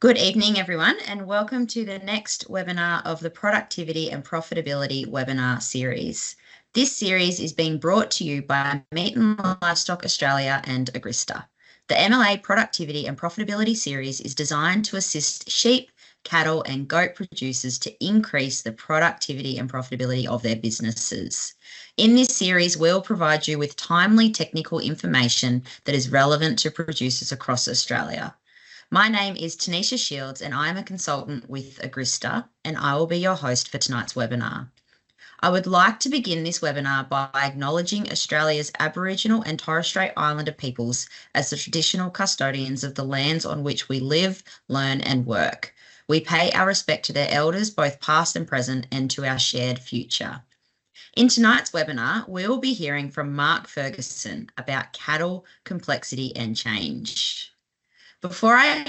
Good evening, everyone, and welcome to the next webinar of the Productivity and Profitability webinar series. This series is being brought to you by Meat and Livestock Australia and Agrista. The MLA Productivity and Profitability series is designed to assist sheep, cattle, and goat producers to increase the productivity and profitability of their businesses. In this series, we'll provide you with timely technical information that is relevant to producers across Australia. My name is Tanisha Shields and I am a consultant with Agrista, and I will be your host for tonight's webinar. I would like to begin this webinar by acknowledging Australia's Aboriginal and Torres Strait Islander peoples as the traditional custodians of the lands on which we live, learn and work. We pay our respect to their elders, both past and present, and to our shared future. In tonight's webinar, we will be hearing from Mark Ferguson about cattle, complexity and change. Before I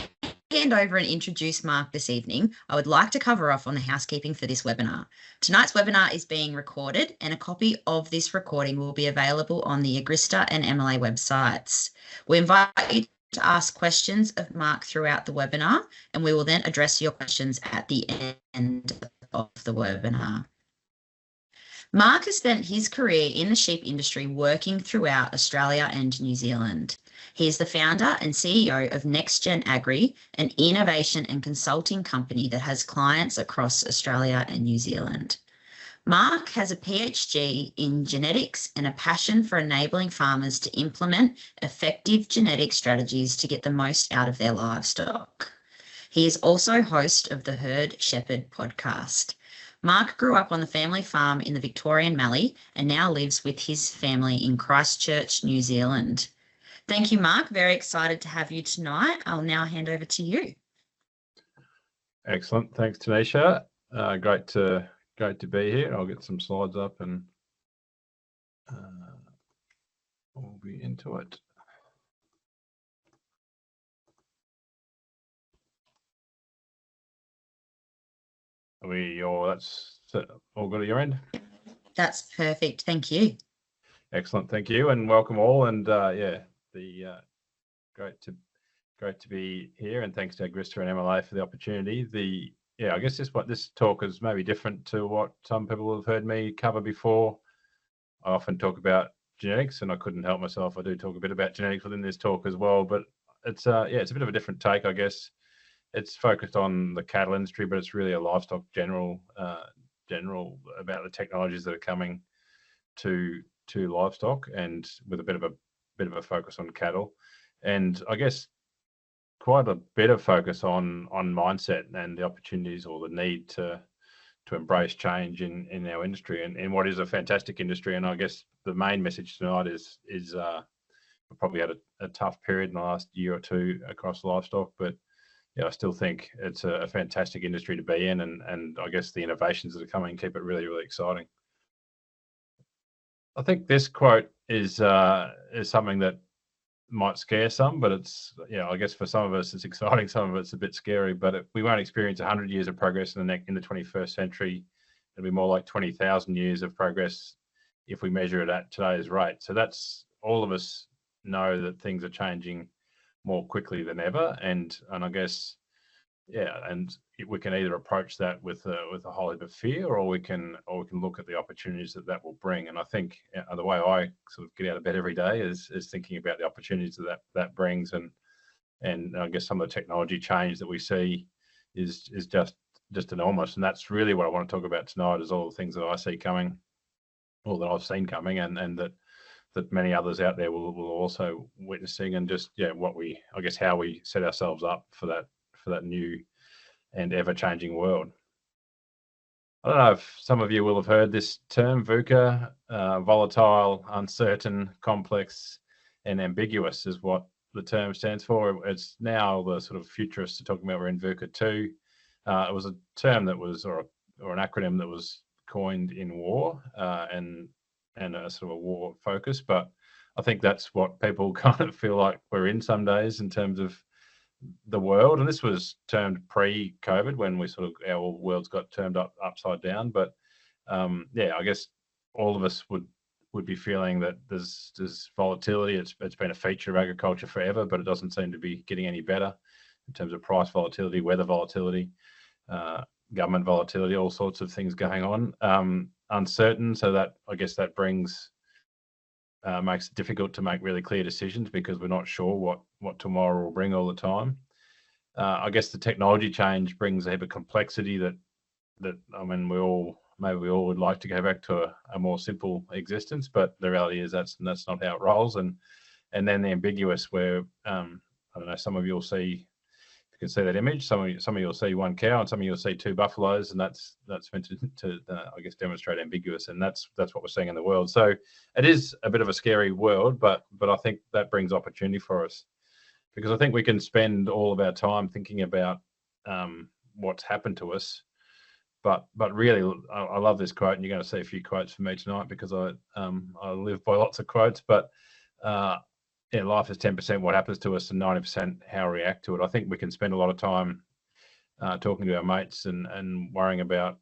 hand over and introduce Mark this evening, I would like to cover off on the housekeeping for this webinar. Tonight's webinar is being recorded and a copy of this recording will be available on the Agrista and MLA websites. We invite you to ask questions of Mark throughout the webinar, and we will then address your questions at the end of the webinar. Mark has spent his career in the sheep industry working throughout Australia and New Zealand. He is the founder and CEO of NextGen Agri, an innovation and consulting company that has clients across Australia and New Zealand. Mark has a PhD in genetics and a passion for enabling farmers to implement effective genetic strategies to get the most out of their livestock. He is also host of the Herd Shepherd podcast. Mark grew up on the family farm in the Victorian Mallee and now lives with his family in Christchurch, New Zealand. Thank you, Mark. Very excited to have you tonight. I'll now hand over to you. Excellent. Thanks, Tanisha. Great to be here. I'll get some slides up and we'll be into it. That's all good at your end? That's perfect. Thank you. Excellent. Thank you and welcome all. And great to be here. And thanks to Agrista and MLA for the opportunity. I guess this talk is maybe different to what some people have heard me cover before. I often talk about genetics, and I couldn't help myself. I do talk a bit about genetics within this talk as well, but it's a bit of a different take, I guess. It's focused on the cattle industry, but it's really a livestock general about the technologies that are coming to livestock, and with a bit of a focus on cattle, and I guess quite a bit of focus on mindset and the opportunities or the need to embrace change in our industry and in what is a fantastic industry. And I guess the main message tonight is we probably had a tough period in the last year or two across livestock, but I still think it's a fantastic industry to be in, and I guess the innovations that are coming keep it really, really exciting. I think this quote is something that might scare some, but it's, I guess for some of us it's exciting, some of it's a bit scary, but we won't experience 100 years of progress in the 21st century. It'll be more like 20,000 years of progress if we measure it at today's rate. So that's, all of us know that things are changing more quickly than ever, and I guess and we can either approach that with a whole heap of fear, or we can look at the opportunities that will bring. And I think the way I sort of get out of bed every day is thinking about the opportunities that brings, and I guess some of the technology change that we see is just enormous. And that's really what I want to talk about tonight, is all the things that I see coming, or that I've seen coming, and that many others out there will also witnessing, and just how we set ourselves up for that new and ever-changing world. I don't know if some of you will have heard this term, VUCA. Volatile, uncertain, complex and ambiguous is what the term stands for. It's now the sort of futurists are talking about we're in VUCA 2. It was a term that was, or an acronym that was coined in war, and a sort of a war focus, but I think that's what people kind of feel like we're in some days in terms of the world. And this was termed pre-COVID, when our worlds got turned upside down. But I guess all of us would be feeling that there's volatility. It's been a feature of agriculture forever, but it doesn't seem to be getting any better. in terms of price volatility, weather volatility, government volatility, all sorts of things going on. Uncertain, so that I guess that makes it difficult to make really clear decisions because we're not sure what tomorrow will bring all the time. I guess the technology change brings a heap of complexity that I mean we all would like to go back to a more simple existence, but the reality is that's not how it rolls. And then the ambiguous, where I don't know, some of you'll see, you can see that image. Some of you'll see one cow, and some of you'll see two buffaloes, and that's meant to I guess demonstrate ambiguous, and that's what we're seeing in the world. So it is a bit of a scary world, but I think that brings opportunity for us, because I think we can spend all of our time thinking about what's happened to us. But really, I love this quote, and you're going to see a few quotes from me tonight because I live by lots of quotes. But yeah, life is 10% what happens to us and 90% how we react to it. I think we can spend a lot of time talking to our mates and worrying about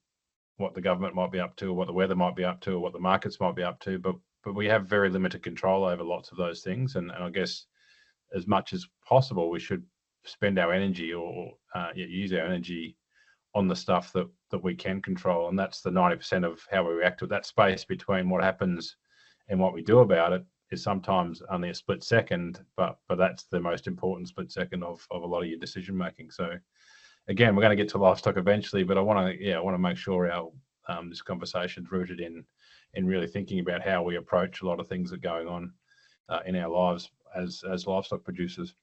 what the government might be up to, or what the weather might be up to, or what the markets might be up to. But we have very limited control over lots of those things. And I guess as much as possible, we should spend our energy or use our energy on the stuff that we can control, and that's the 90% of how we react to it. That space between what happens and what we do about it is sometimes only a split second, but that's the most important split second of a lot of your decision making. So again, we're going to get to livestock eventually, but I want to make sure our this conversation is rooted in really thinking about how we approach a lot of things that are going on in our lives as livestock producers.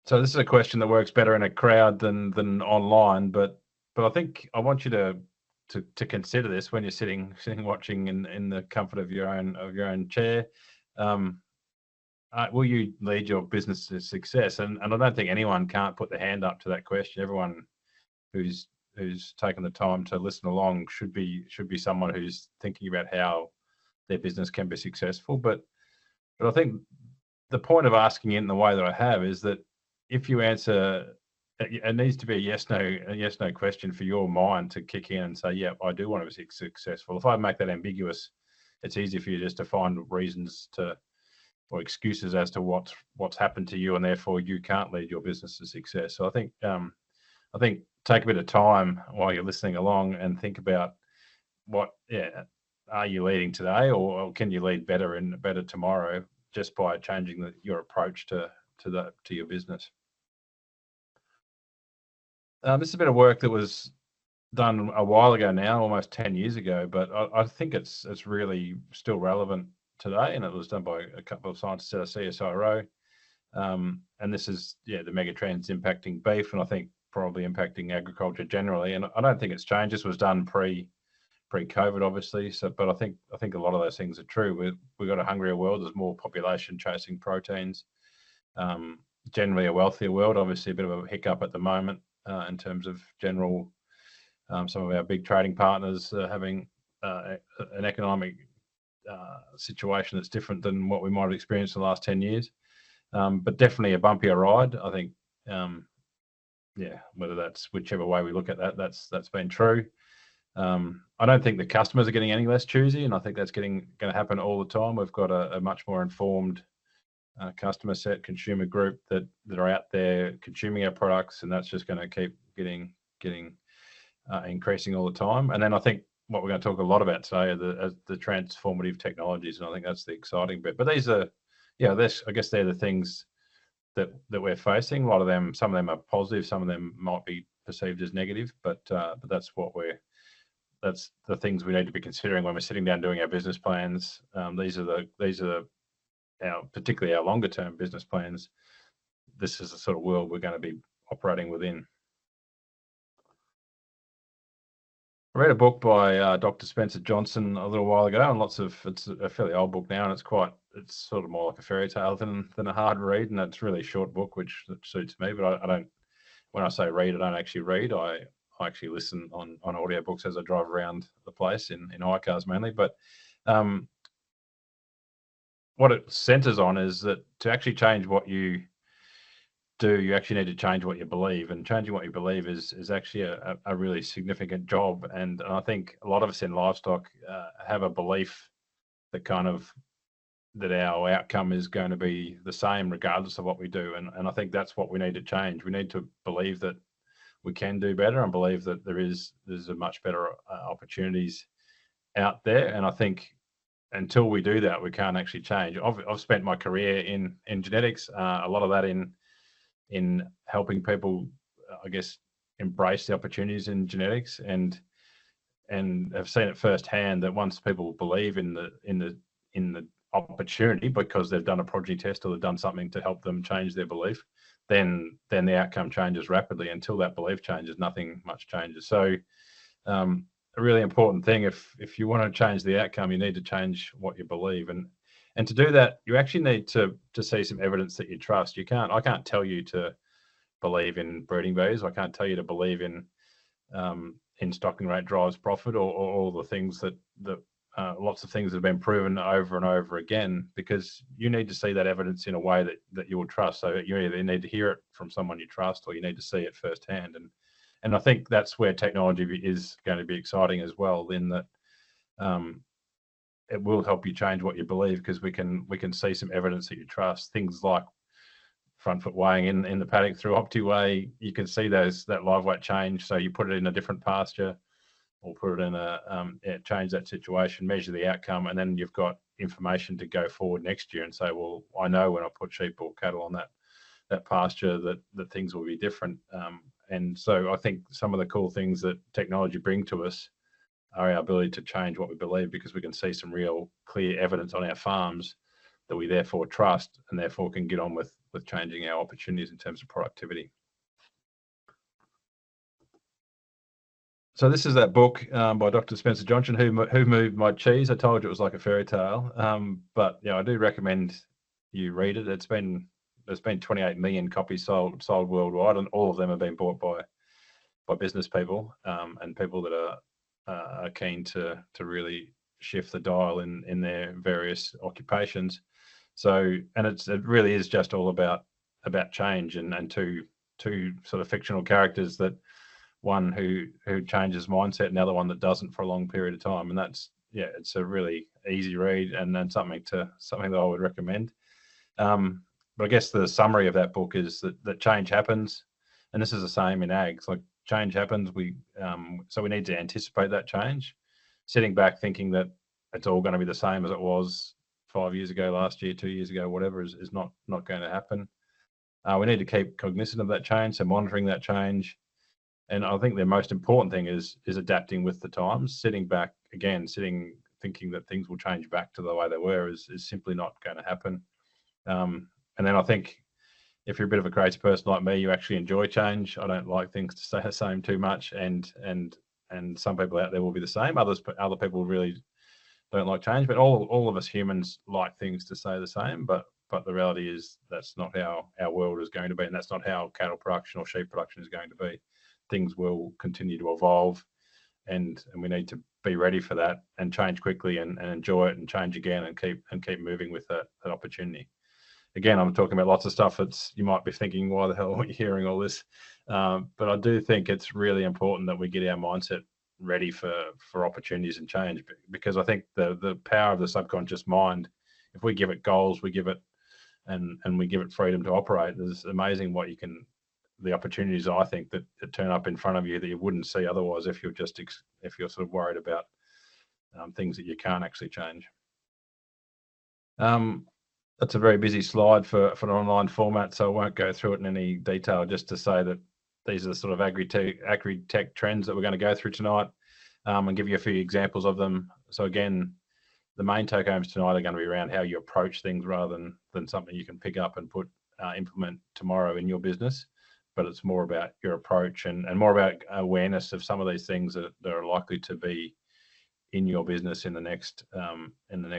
So this is a question that works better in a crowd than online, but I think I want you to consider this when you're sitting watching in the comfort of your own chair. Will you lead your business to success? And I don't think anyone can't put their hand up to that question. Everyone who's taken the time to listen along should be someone who's thinking about how their business can be successful. But I think the point of asking it in the way that I have is that if you answer, it needs to be a yes no question for your mind to kick in and say, yeah, I do want to be successful. If I make that ambiguous, it's easy for you just to find reasons or excuses as to what's happened to you, and therefore you can't lead your business to success. So I think take a bit of time while you're listening along and think about are you leading today, or can you lead better tomorrow just by changing your approach to your business. This is a bit of work that was done a while ago now, almost 10 years ago, but I think it's really still relevant today, and it was done by a couple of scientists at a CSIRO. And this is the mega trends impacting beef, and I think probably impacting agriculture generally. And I don't think it's changed. This was done pre-COVID, obviously. So, but I think a lot of those things are true. We've got a hungrier world. There's more population chasing proteins. Generally a wealthier world. Obviously, a bit of a hiccup at the moment in terms of general. Some of our big trading partners having an economic situation that's different than what we might have experienced in the last 10 years. But definitely a bumpier ride. I think, whether that's whichever way we look at that, that's been true. I don't think the customers are getting any less choosy, and I think that's going to happen all the time. We've got a much more informed customer set, consumer group that are out there consuming our products, and that's just going to keep getting increasing all the time. And then I think what we're going to talk a lot about today are the transformative technologies, and I think that's the exciting bit. But these are, I guess they're the things that we're facing. A lot of them, some of them are positive, some of them might be perceived as negative, but that's the things we need to be considering when we're sitting down doing our business plans. These are particularly our longer term business plans. This is the sort of world we're going to be operating within. I read a book by Dr. Spencer Johnson a little while ago, and it's a fairly old book now, and it's sort of more like a fairy tale than a hard read, and it's a really short book, which suits me. But I don't, when I say read, I don't actually read. I actually listen on audiobooks as I drive around the place in iCars mainly. But what it centers on is that to actually change what you do, you actually need to change what you believe, and changing what you believe is actually a really significant job. And I think a lot of us in livestock have a belief that kind of that our outcome is going to be the same regardless of what we do. And I think that's what we need to change. We need to believe that we can do better and believe that there's a much better opportunities out there. And I think until we do that, we can't actually change. I've spent my career in genetics, a lot of that in helping people, I guess, embrace the opportunities in genetics, and have seen it firsthand that once people believe in the opportunity because they've done a progeny test or they've done something to help them change their belief, then the outcome changes rapidly. Until that belief changes, nothing much changes. So a really important thing, if you want to change the outcome, you need to change what you believe, and to do that, you actually need to see some evidence that you trust. I can't tell you to believe in breeding bees. I can't tell you to believe in stocking rate drives profit, or all the things that lots of things have been proven over and over again, because you need to see that evidence in a way that you will trust. So you either need to hear it from someone you trust, or you need to see it firsthand. And I think that's where technology is going to be exciting as well, in that it will help you change what you believe, because we can see some evidence that you trust. Things like front foot weighing in the paddock through OptiWeigh, you can see that live weight change. So you put it in a different pasture, or put it in change that situation, measure the outcome, and then you've got information to go forward next year and say, well, I know when I put sheep or cattle on that pasture that things will be different. And so I think some of the cool things that technology bring to us are our ability to change what we believe, because we can see some real clear evidence on our farms that we therefore trust, and therefore can get on with changing our opportunities in terms of productivity. So this is that book by Dr. Spencer Johnson, Who Moved My Cheese. I told you it was like a fairy tale, but I do recommend you read it. There's been 28 million copies sold worldwide, and all of them have been bought by business people and people that are keen to really shift the dial in their various occupations. So, and it really is just all about change, and two sort of fictional characters, that one who changes mindset and the other one that doesn't for a long period of time. And that's, it's a really easy read, and then something that I would recommend. But I guess the summary of that book is that change happens, and this is the same in ags. Like, change happens, so we need to anticipate that change. Sitting back thinking that it's all going to be the same as it was 5 years ago, last year, 2 years ago, whatever, is not going to happen. We need to keep cognizant of that change, so monitoring that change. And I think the most important thing is adapting with the times. Sitting back, thinking that things will change back to the way they were is simply not going to happen. And then I think if you're a bit of a crazy person like me, you actually enjoy change. I don't like things to stay the same too much, and some people out there will be the same. Other people really don't like change, but all of us humans like things to stay the same. But the reality is that's not how our world is going to be, and that's not how cattle production or sheep production is going to be. Things will continue to evolve, and we need to be ready for that, and change quickly, and enjoy it, and change again, and keep moving with that opportunity. Again, I'm talking about lots of stuff that's, you might be thinking, why the hell are you hearing all this? But I do think it's really important that we get our mindset ready for opportunities and change, because I think the power of the subconscious mind, if we give it goals, we give it and we give it freedom to operate, there's amazing the opportunities, I think, that turn up in front of you that you wouldn't see otherwise, if you're sort of worried about things that you can't actually change. That's a very busy slide for an online format, so I won't go through it in any detail, just to say that these are the sort of agri-tech trends that we're going to go through tonight, and give you a few examples of them. So again, the main take homes tonight are going to be around how you approach things, rather than something you can pick up and implement tomorrow in your business. But it's more about your approach, and more about awareness of some of these things that are likely to be in your business in the next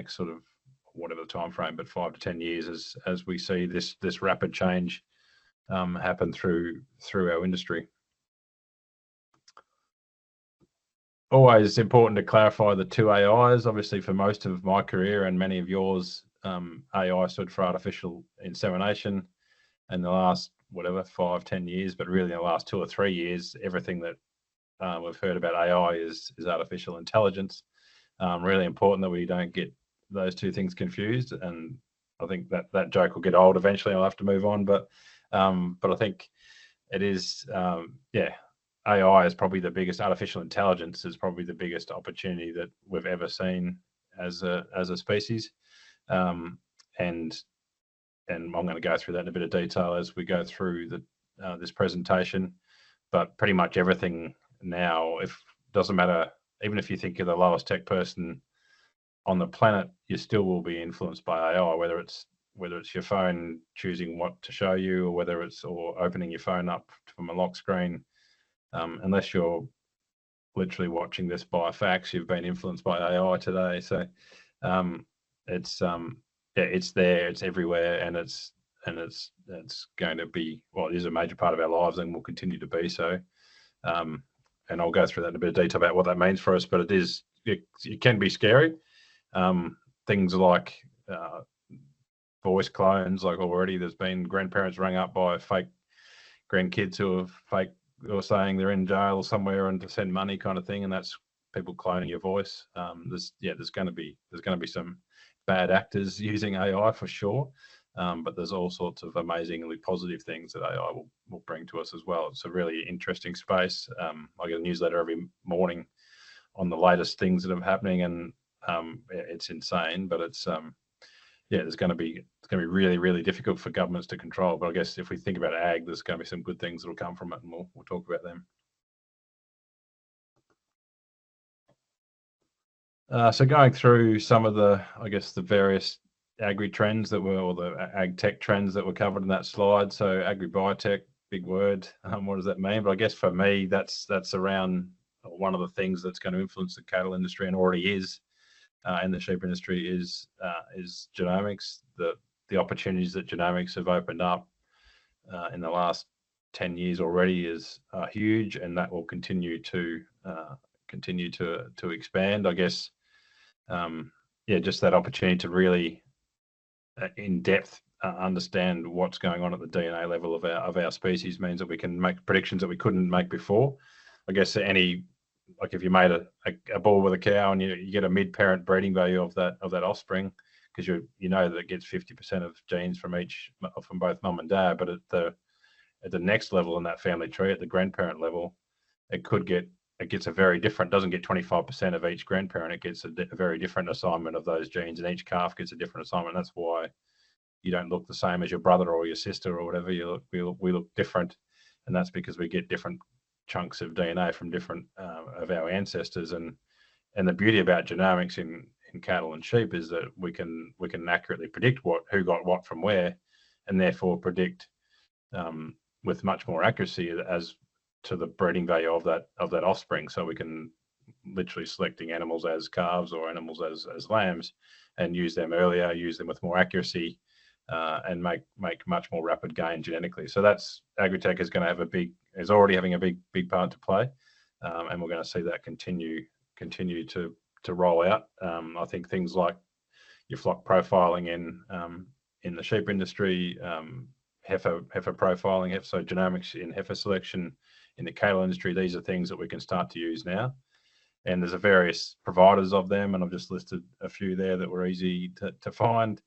sort of, whatever the time frame, but 5 to 10 years, as we see this rapid change happen through our industry. Always important to clarify the two AIs. Obviously, for most of my career and many of yours, AI stood for artificial insemination. In the last 5-10 years, but really in the last 2 or 3 years, everything that we've heard about AI is artificial intelligence. Really important that we don't get those two things confused, and I think that joke will get old eventually. I'll have to move on, but I think it is, AI is probably the biggest. Artificial intelligence is probably the biggest opportunity that we've ever seen as a species, and I'm going to go through that in a bit of detail as we go through this presentation. But pretty much everything now, if doesn't matter, even if you think you're the lowest tech person on the planet, you still will be influenced by AI, whether it's your phone choosing what to show you, or whether it's opening your phone up from a lock screen. Unless you're literally watching this by fax, you've been influenced by AI today. So it's it's there, it's everywhere, and it's going to be, well, it is a major part of our lives and will continue to be so. And I'll go through that in a bit of detail about what that means for us, but it can be scary. Things like voice clones, like already there's been grandparents rung up by fake grandkids who are fake or saying they're in jail somewhere and to send money kind of thing, and that's people cloning your voice. There's going to be some bad actors using AI for sure, but there's all sorts of amazingly positive things that AI will bring to us as well. It's a really interesting space. I get a newsletter every morning on the latest things that are happening, and it's insane. But it's it's going to be really, really difficult for governments to control. But I guess if we think about ag, there's going to be some good things that will come from it, and we'll talk about them. So going through some of the various agri trends or the ag tech trends that were covered in that slide. So agri-biotech, big word. What does that mean? But I guess for me, that's around one of the things that's going to influence the cattle industry and already is, and the sheep industry is genomics. The opportunities that genomics have opened up in the last 10 years already is huge, and that will continue to expand. I guess, just that opportunity to really in depth understand what's going on at the DNA level of our species means that we can make predictions that we couldn't make before. I guess like if you made a bull with a cow and you get a mid-parent breeding value of that offspring, because you know that it gets 50% of genes from both mum and dad, but at the next level in that family tree, at the grandparent level, it gets a very different, doesn't get 25% of each grandparent, it gets a very different assignment of those genes, and each calf gets a different assignment. That's why you don't look the same as your brother or your sister or whatever. We look different, and that's because we get different chunks of DNA from different of our ancestors. And the beauty about genomics in cattle and sheep is that we can accurately predict who got what from where, and therefore predict with much more accuracy as to the breeding value of that offspring. So we can literally selecting animals as calves or animals as lambs, and use them earlier, use them with more accuracy, and make much more rapid gain genetically. So that's agri-tech is going to is already having a big part to play, and we're going to see that continue to roll out. I think things like your flock profiling in the sheep industry, heifer profiling, so genomics in heifer selection in the cattle industry, these are things that we can start to use now. And there's various providers of them, and I've just listed a few there that were easy to find,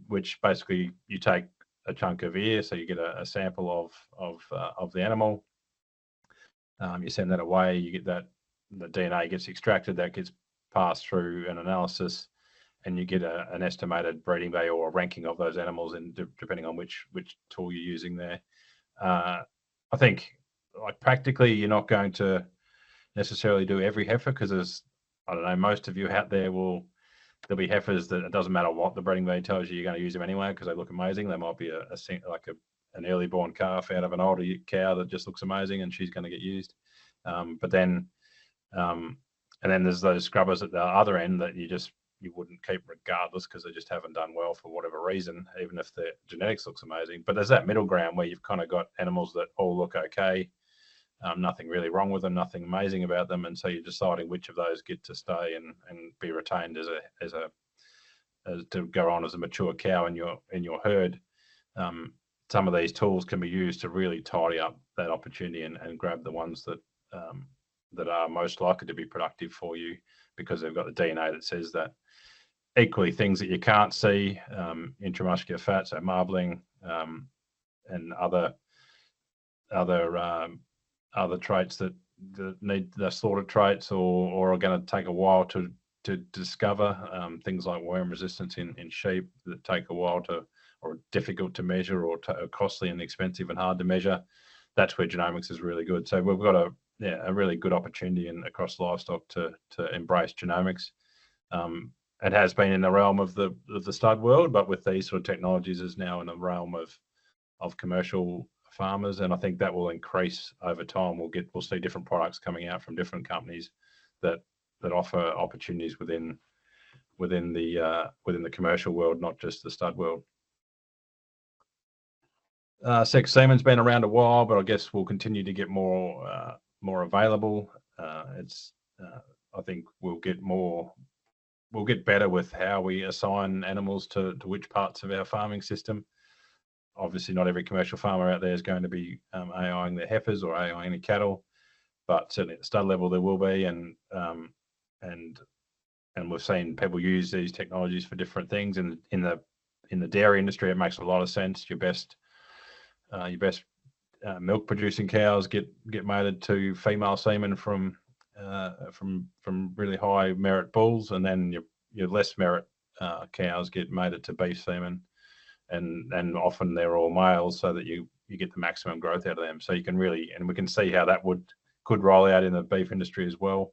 which basically you take a chunk of ear, so you get a sample of the animal, you send that away, you get that, the DNA gets extracted, that gets passed through an analysis, and you get an estimated breeding value or a ranking of those animals, and depending on which tool you're using there. I think, like, practically you're not going to necessarily do every heifer, because there's, I don't know, most of you out there there'll be heifers that it doesn't matter what the breeding value tells you, you're going to use them anyway because they look amazing. They might be an early born calf out of an older cow that just looks amazing, and she's going to get used. But then there's those scrubbers at the other end that you wouldn't keep regardless, because they just haven't done well for whatever reason, even if their genetics looks amazing. But there's that middle ground where you've kind of got animals that all look okay, nothing really wrong with them, nothing amazing about them, and so you're deciding which of those get to stay and be retained as to go on as a mature cow in your herd. Some of these tools can be used to really tidy up that opportunity and grab the ones that are most likely to be productive for you, because they've got the DNA that says that. equally things that you can't see, intramuscular fat, so marbling, and other traits that need the slaughter traits or are going to take a while to discover, things like worm resistance in sheep that take a while to, or difficult to measure, or costly and expensive and hard to measure. That's where genomics is really good. So we've got a really good opportunity across livestock to embrace genomics. It has been in the realm of the stud world, but with these sort of technologies is now in the realm of commercial farmers, and I think that will increase over time. We'll see different products coming out from different companies that offer opportunities within the commercial world, not just the stud world. Sex semen's been around a while, but I guess we'll continue to get more available. I think we'll get better with how we assign animals to which parts of our farming system. Obviously, not every commercial farmer out there is going to be AIing their heifers or AIing the cattle, but certainly at the stud level there will be, and we've seen people use these technologies for different things. And in the dairy industry, it makes a lot of sense. Your best milk producing cows get mated to female semen from really high merit bulls, and then your less merit cows get mated to beef semen, and often they're all males, so that you get the maximum growth out of them. So you can really, and we can see how that could roll out in the beef industry as well,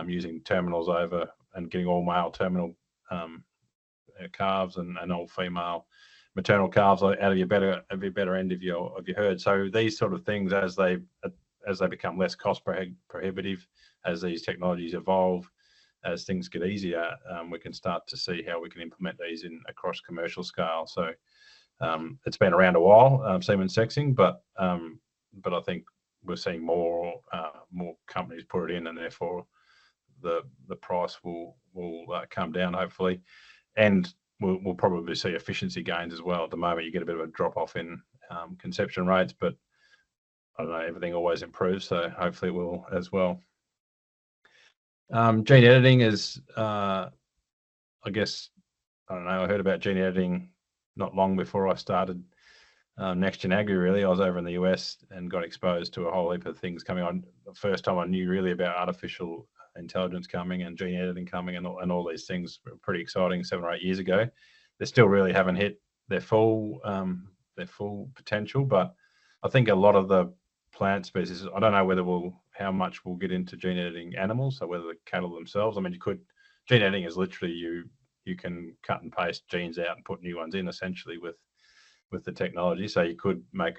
using terminals over and getting all male terminal calves and all female maternal calves out of your better end of your herd. So these sort of things, as they become less cost prohibitive, as these technologies evolve, as things get easier, we can start to see how we can implement these across commercial scale. So it's been around a while, semen sexing, but I think we're seeing more companies put it in, and therefore the price will come down, hopefully, and we'll probably see efficiency gains as well. At the moment, you get a bit of a drop off in conception rates, but I don't know, everything always improves, so hopefully it will as well. Gene editing is, I guess, I don't know, I heard about gene editing not long before I started Next Gen Agri, really. I was over in the US and got exposed to a whole heap of things coming on. The first time I knew really about artificial intelligence coming and gene editing coming and all these things were pretty exciting 7 or 8 years ago. They still really haven't hit their full potential, but I think a lot of the plant species, I don't know how much we'll get into gene editing animals, so whether the cattle themselves. I mean, gene editing is literally you can cut and paste genes out and put new ones in, essentially, with the technology. So you could make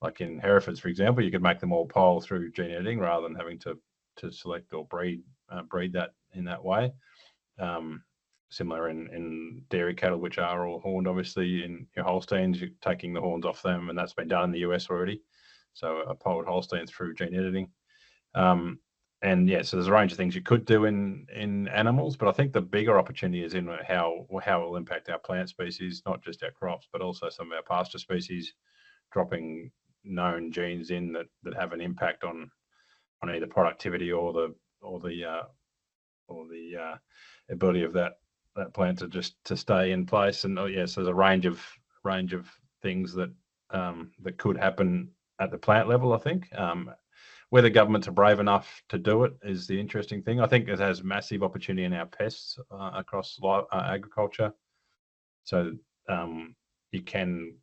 like in Herefords, for example, you could make them all pole through gene editing rather than having to select or breed that in that way. Similar in dairy cattle, which are all horned, obviously. In your Holsteins, you're taking the horns off them, and that's been done in the US already. So a polled Holstein through gene editing. And yeah, so there's a range of things you could do in animals, but I think the bigger opportunity is in how it will impact our plant species, not just our crops, but also some of our pasture species, dropping known genes in that have an impact on either productivity or the ability of that plant to stay in place. And yes, there's a range of things that could happen at the plant level, I think. Whether governments are brave enough to do it is the interesting thing. I think it has massive opportunity in our pests across agriculture. So you can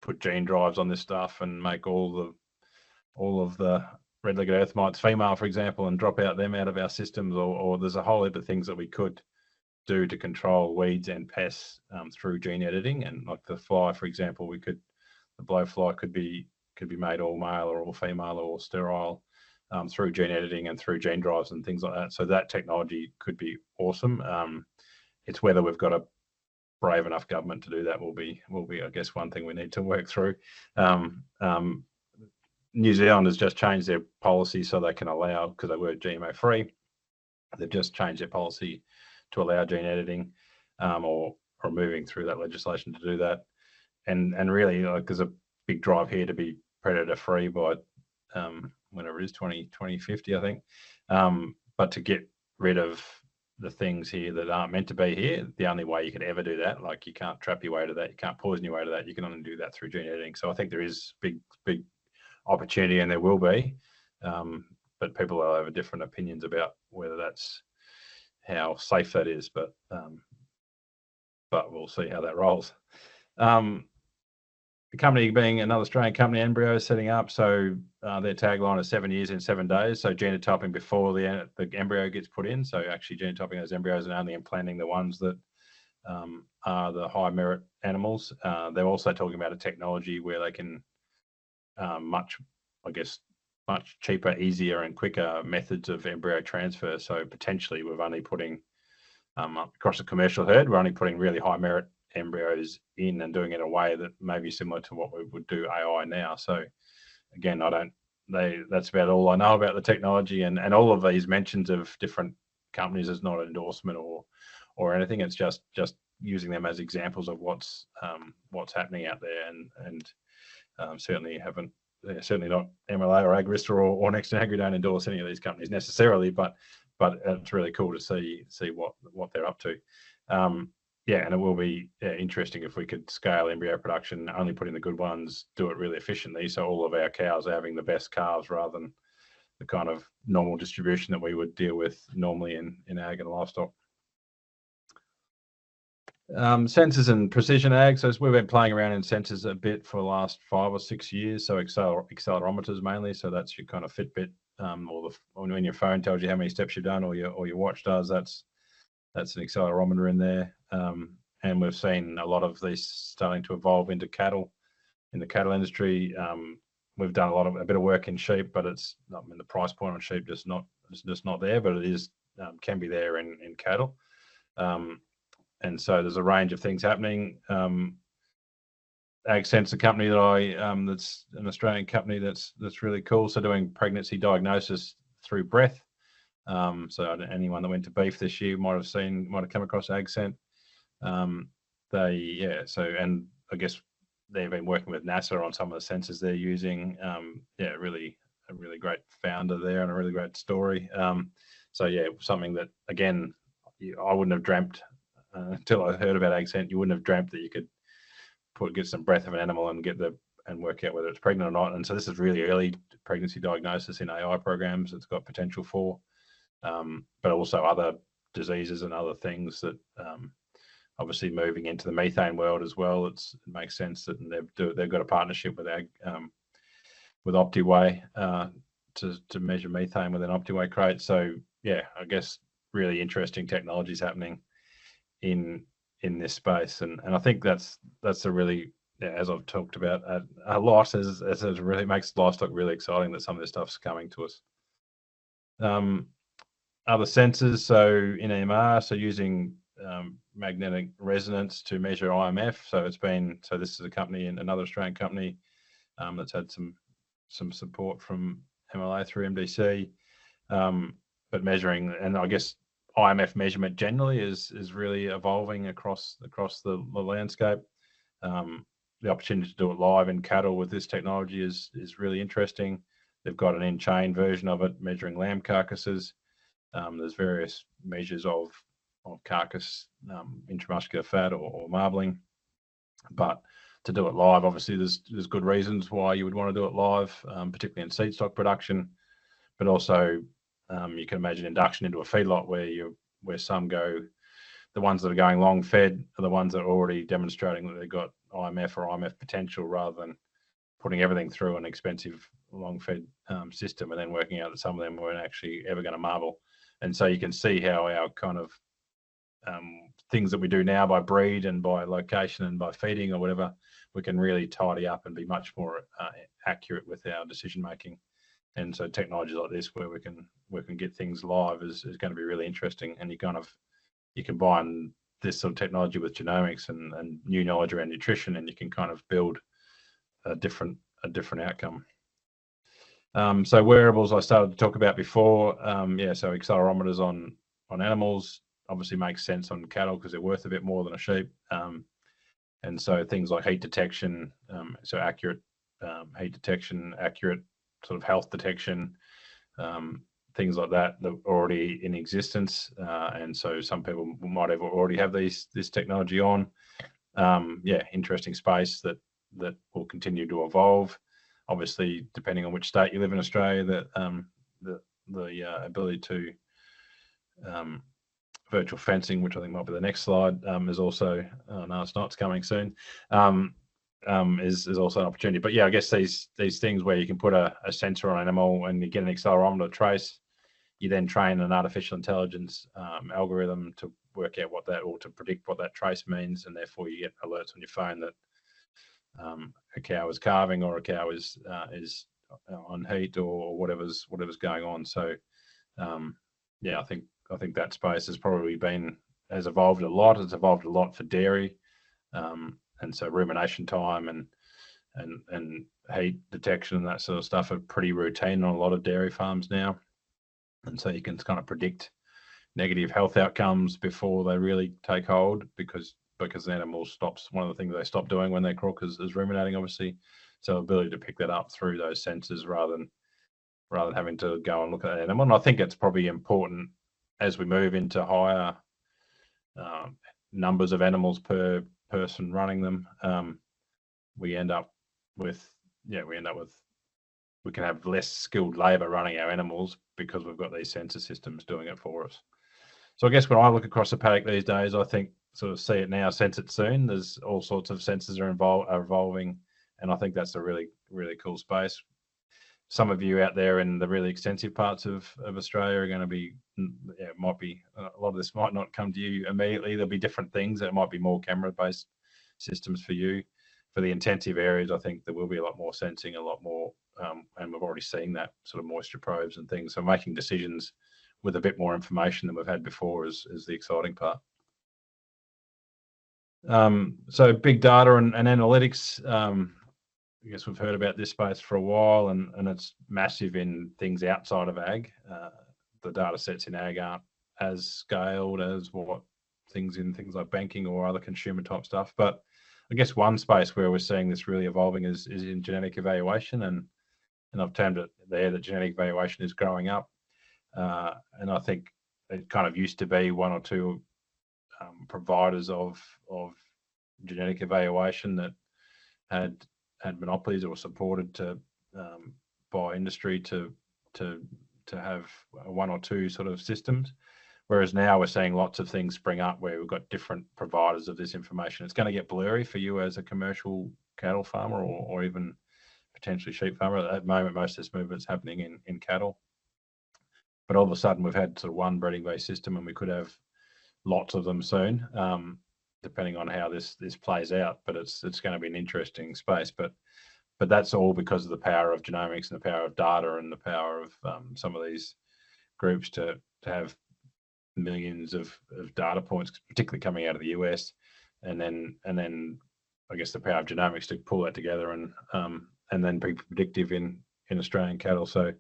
put gene drives on this stuff and make all of the red-legged earth mites female, for example, and drop them out of our systems. Or there's a whole heap of things that we could do to control weeds and pests through gene editing. And like the fly, for example, the blowfly could be made all male or all female or sterile through gene editing and through gene drives and things like that. So that technology could be awesome. It's whether we've got a brave enough government to do that will be I guess one thing we need to work through. New Zealand has just changed their policy so they can allow, because they were GMO free, they've just changed their policy to allow gene editing, or moving through that legislation to do that. And really, like, there's a big drive here to be predator free by whenever it is 2050, I think. But to get rid of the things here that aren't meant to be here. The only way you could ever do that, like you can't trap your way to that, you can't poison your way to that. You can only do that through gene editing. So I think there is big opportunity, and there will be, but people will have different opinions about whether that's how safe that is. But we'll see how that rolls. The company being another Australian company, Embryo, is setting up. So their tagline is 7 years in 7 days. So genotyping before the embryo gets put in. So actually genotyping those embryos and only implanting the ones that are the high merit animals. They're also talking about a technology where they can much cheaper, easier and quicker methods of embryo transfer. So potentially we're only putting across the commercial herd, we're only putting really high merit embryos in and doing it in a way that may be similar to what we would do AI now. So again, that's about all I know about the technology, and all of these mentions of different companies is not an endorsement or anything. It's just using them as examples of what's happening out there, and certainly not MLA or Agrista or Next Agri don't endorse any of these companies necessarily, but it's really cool to see what they're up to. And it will be interesting if we could scale embryo production, only put in the good ones, do it really efficiently, so all of our cows are having the best calves rather than the kind of normal distribution that we would deal with normally in ag and livestock. Sensors and precision ag. So we've been playing around in sensors a bit for the last 5 or 6 years. So accelerometers mainly. So that's your kind of Fitbit, or when your phone tells you how many steps you've done, or your watch does. That's an accelerometer in there. And we've seen a lot of these starting to evolve into cattle, in the cattle industry. We've done a bit of work in sheep, but the price point on sheep is just not there, but it is can be there in cattle. And so there's a range of things happening. AgSense, a company that that's an Australian company that's really cool. So doing pregnancy diagnosis through breath. So anyone that went to beef this year might have come across AgSense. And I guess they've been working with NASA on some of the sensors they're using. A really great founder there and a really great story. Something that, again, I wouldn't have dreamt until I heard about AgSense. You wouldn't have dreamt that you could get some breath of an animal and work out whether it's pregnant or not. And so this is really early pregnancy diagnosis in AI programs. It's got potential for, but also other diseases and other things that obviously moving into the methane world as well. It makes sense that they've got a partnership with Optiway to measure methane with an Optiway crate. So I guess really interesting technologies happening in this space, and I think that's a really, as I've talked about a lot, as it really makes livestock really exciting that some of this stuff's coming to us. Other sensors, so in EMR, so using magnetic resonance to measure IMF. So this is a company, and another Australian company that's had some support from MLA through MDC, but measuring, and I guess IMF measurement generally is really evolving across the landscape. The opportunity to do it live in cattle with this technology is really interesting. They've got an in-chain version of it measuring lamb carcasses. There's various measures of carcass, intramuscular fat or marbling, but to do it live, obviously there's good reasons why you would want to do it live, particularly in seed stock production, but also you can imagine induction into a feedlot where some go, the ones that are going long fed are the ones that are already demonstrating that they've got IMF or IMF potential, rather than putting everything through an expensive long fed system and then working out that some of them weren't actually ever going to marble. And so you can see how our kind of things that we do now by breed and by location and by feeding or whatever, we can really tidy up and be much more accurate with our decision making. And so technologies like this, where we can get things live, is going to be really interesting. And you combine this sort of technology with genomics and new knowledge around nutrition, and you can kind of build a different outcome. So wearables I started to talk about before. So accelerometers on animals obviously makes sense on cattle because they're worth a bit more than a sheep. And so things like heat detection, so accurate heat detection, accurate sort of health detection, things like that are already in existence, and so some people might have already have this technology on. Yeah, interesting space that will continue to evolve. Obviously, depending on which state you live in Australia, the ability to virtual fencing, which I think might be the next slide, is also no, it's not. It's coming soon. Is also an opportunity. But yeah, I guess these things where you can put a sensor on an animal and you get an accelerometer trace, you then train an artificial intelligence algorithm to work out what that, or to predict what that trace means, and therefore you get alerts on your phone that a cow is calving, or a cow is on heat, or whatever's going on. So yeah, I think that space has probably has evolved a lot. It's evolved a lot for dairy, and so rumination time and heat detection and that sort of stuff are pretty routine on a lot of dairy farms now. And so you can kind of predict negative health outcomes before they really take hold, because the animal stops. One of the things they stop doing when they crook is ruminating, obviously. So ability to pick that up through those sensors rather than having to go and look at an animal. And I think it's probably important as we move into higher numbers of animals per person running them. We end up with we can have less skilled labor running our animals because we've got these sensor systems doing it for us. So I guess when I look across the paddock these days, I think sort of see it now, sense it soon. There's all sorts of sensors are evolving, and I think that's a really, really cool space. Some of you out there in the really extensive parts of Australia are going to be, might be, a lot of this might not come to you immediately. There'll be different things. It might be more camera-based systems for you. For the intensive areas, I think there will be a lot more sensing, a lot more, and we've already seen that, sort of moisture probes and things. So making decisions with a bit more information than we've had before is the exciting part. So big data and analytics. I guess we've heard about this space for a while, and it's massive in things outside of ag. The data sets in ag aren't as scaled as what things like banking or other consumer type stuff. But I guess one space where we're seeing this really evolving is in genetic evaluation, and I've termed it there that genetic evaluation is growing up. And I think it kind of used to be one or two providers of genetic evaluation that had monopolies or supported by industry to have one or two sort of systems. Whereas now we're seeing lots of things spring up where we've got different providers of this information. It's going to get blurry for you as a commercial cattle farmer or even potentially sheep farmer. At the moment, most of this movement's happening in cattle. But all of a sudden, we've had sort of one breeding-based system, and we could have lots of them soon, depending on how this plays out. But it's going to be an interesting space. But that's all because of the power of genomics and the power of data and the power of some of these groups to have millions of data points, particularly coming out of the US, and then I guess the power of genomics to pull that together and then be predictive in Australian cattle. So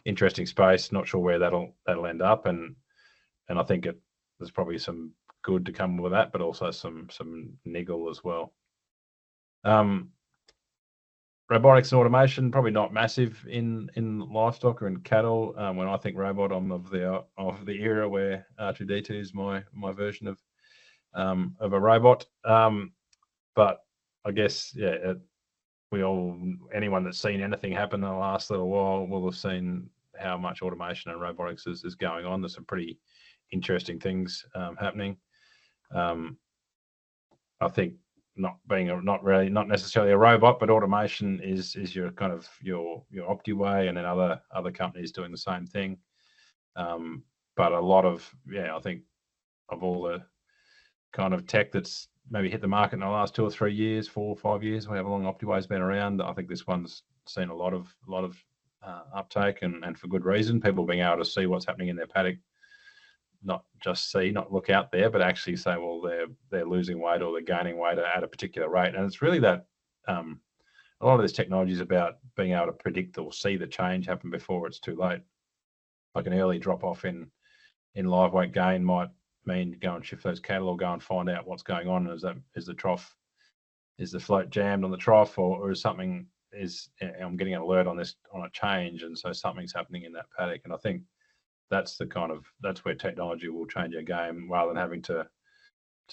interesting space. Not sure where that'll end up, and I think there's probably some good to come with that, but also some niggle as well. Robotics and automation, probably not massive in livestock or in cattle. When I think robot, I'm of the era where R2D2 is my version of a robot. But I guess anyone that's seen anything happen in the last little while will have seen how much automation and robotics is going on. There's some pretty interesting things happening. I think not necessarily a robot, but automation is your kind of your Optiway, and then other companies doing the same thing. But a lot of I think of all the kind of tech that's maybe hit the market in the last 2 or 3 years, 4 or 5 years, however long Optiway's been around, I think this one's seen a lot of uptake, and for good reason. People being able to see what's happening in their paddock, not look out there, but actually say, well, they're losing weight or they're gaining weight at a particular rate. And it's really that a lot of this technology is about being able to predict or see the change happen before it's too late. Like an early drop off in live weight gain might mean go and shift those cattle or go and find out what's going on. Is the float jammed on the trough, or is something I'm getting an alert on a change, and so something's happening in that paddock. And I think that's where technology will change our game, rather than having to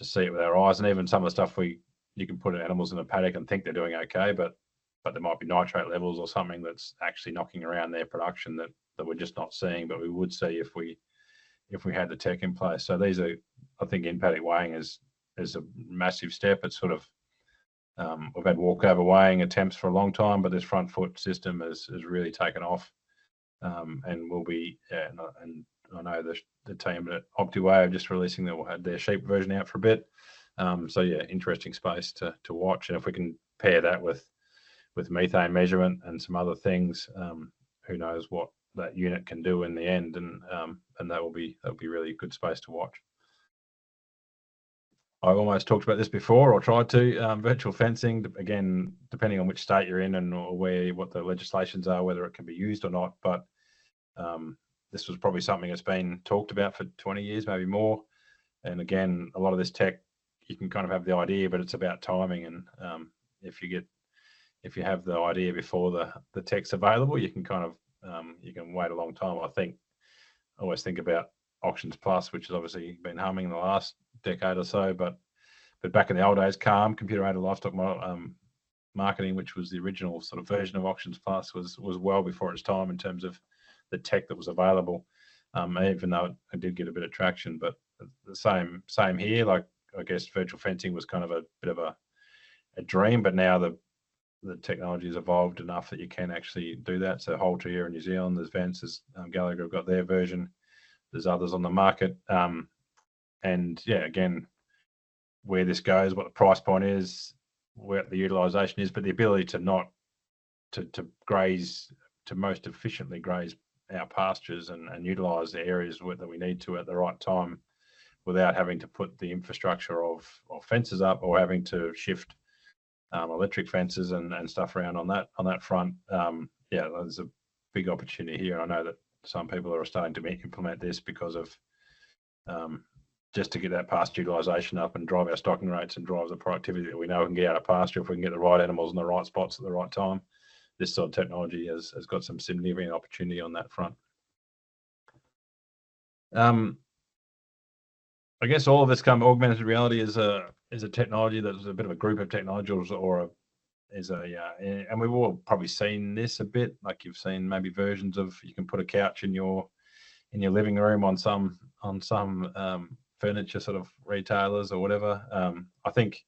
see it with our eyes. And even some of the stuff you can put animals in a paddock and think they're doing okay, but there might be nitrate levels or something that's actually knocking around their production that we're just not seeing, but we would see if we had the tech in place. So these are, I think, in paddock weighing is a massive step. It's sort of we've had walkover weighing attempts for a long time, but this front foot system has really taken off, and will be. And I know the team at OptiWeigh are just releasing their sheep version out for a bit. So yeah, interesting space to watch, and if we can pair that with methane measurement and some other things, who knows what that unit can do in the end, and that will be really a good space to watch. I almost talked about this before, or tried to. Virtual fencing, again, depending on which state you're in and or what the legislations are, whether it can be used or not. But this was probably something that's been talked about for 20 years, maybe more. And again, a lot of this tech, you can kind of have the idea, but it's about timing. And if you have the idea before the tech's available, you can kind of you can wait a long time. I always think about Auctions Plus, which has obviously been humming in the last decade or so, but back in the old days, CALM, computer-aided livestock marketing, which was the original sort of version of Auctions Plus, was well before its time in terms of the tech that was available. Even though it did get a bit of traction, but the same here. Like, I guess virtual fencing was kind of a bit of a dream, but now the technology has evolved enough that you can actually do that. So Halter here in New Zealand, there's Vance, there's Gallagher have got their version. There's others on the market. And yeah, again, where this goes, what the price point is, where the utilization is, but the ability to graze, to most efficiently graze our pastures and utilize the areas that we need to at the right time, without having to put the infrastructure of fences up, or having to shift electric fences and stuff around on that front. Yeah, there's a big opportunity here. I know that some people are starting to implement this because of just to get that pasture utilization up and drive our stocking rates and drive the productivity that we know we can get out of pasture if we can get the right animals in the right spots at the right time. This sort of technology has got some significant opportunity on that front. I guess all of this kind of augmented reality is a technology that's a bit of a group of technologies, and we've all probably seen this a bit. Like, you've seen maybe versions of, you can put a couch in your living room on some furniture sort of retailers or whatever. I think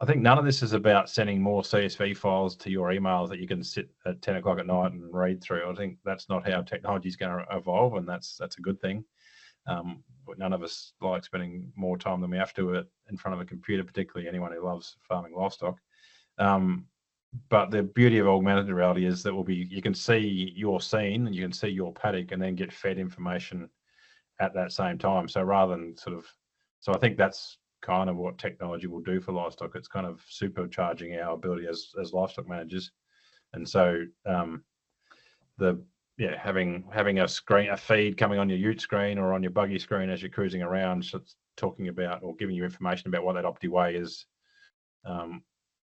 none of this is about sending more CSV files to your emails that you can sit at 10 o'clock at night and read through. I think that's not how technology is going to evolve, and that's a good thing. But none of us like spending more time than we have to in front of a computer, particularly anyone who loves farming livestock. But the beauty of augmented reality is that you can see your scene and you can see your paddock and then get fed information at that same time. So rather than so I think that's kind of what technology will do for livestock. It's kind of supercharging our ability as livestock managers. And so having a feed coming on your ute screen or on your buggy screen as you're cruising around, so it's talking about or giving you information about what that OptiWeigh is,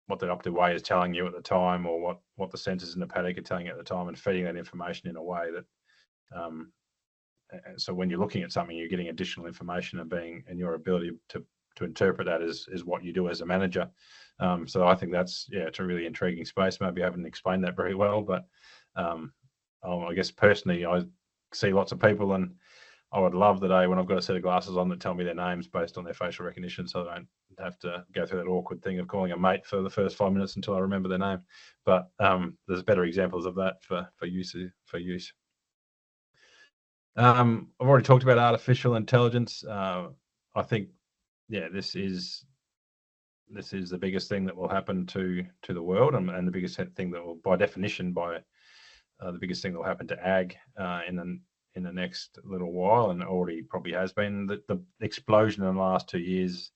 what that OptiWeigh is telling you at the time, or what the sensors in the paddock are telling you at the time, and feeding that information in a way that so when you're looking at something, you're getting additional information, and your ability to interpret that is what you do as a manager. So I think it's a really intriguing space. Maybe I haven't explained that very well, but I guess personally, I see lots of people, and I would love the day when I've got a set of glasses on that tell me their names based on their facial recognition, so I don't have to go through that awkward thing of calling a mate for the first 5 minutes until I remember their name. But there's better examples of that for use. I've already talked about artificial intelligence. I think, this is the biggest thing that will happen to the world, and the biggest thing that will, by definition, the biggest thing that will happen to ag in the next little while, and already probably has been. The explosion in the last 2 years